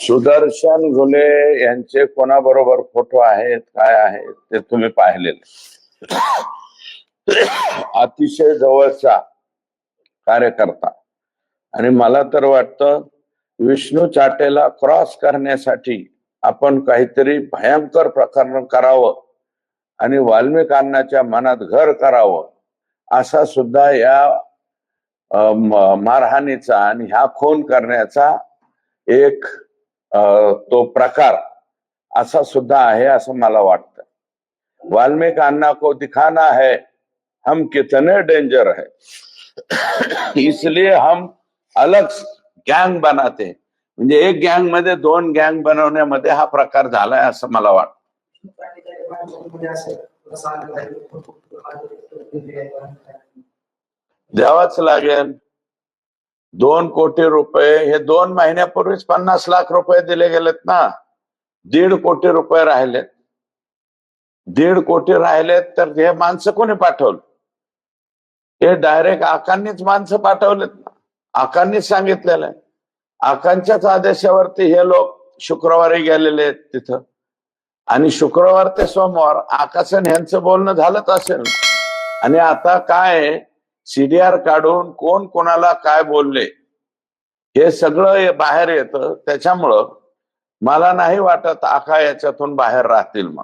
सुदर्शन घुले यांचे कोणाबरोबर फोटो आहेत काय आहेत ते तुम्ही पाहिलेले. अतिशय जवळचा कार्यकर्ता. आणि मला तर वाटतं विष्णू चाटेला क्रॉस करण्यासाठी आपण काहीतरी भयंकर प्रकरण करावं आणि वाल्मिक अण्णांच्या मनात घर करावं असा सुद्धा या मारहाणीचा आणि ह्या खून करण्याचा एक तो प्रकार असा सुद्धा आहे असं मला वाटतं. वाल्मिक अन्ना को दिखाना है हम कितने डेंजर है, इसलिए हम अलग गँग बनाते. म्हणजे एक गँग मध्ये दोन गँग बनवण्यामध्ये हा प्रकार झालाय असं मला वाटतं. द्यावाच लागेल. 2 कोटी रुपये हे 2 महिन्यापूर्वीच 50 लाख रुपये दिले गेलेत ना. 1.5 कोटी रुपये राहिलेत. 1.5 कोटी राहिलेत तर हे माणसं कोणी पाठवलं? हे डायरेक्ट आकांनीच माणसं पाठवलेत. आकांनीच सांगितलेलं आहे. आकांच्याच आदेशावरती हे लोक शुक्रवारी गेलेले आहेत तिथं. आणि शुक्रवार ते सोमवार आकाशन यांचं बोलणं झालंच असेल. आणि आता काय सीडीआर काढून कोण कोणाला काय बोलले हे सगळं बाहेर येतं. त्याच्यामुळं मला नाही वाटत आका याच्यातून बाहेर राहतील. मग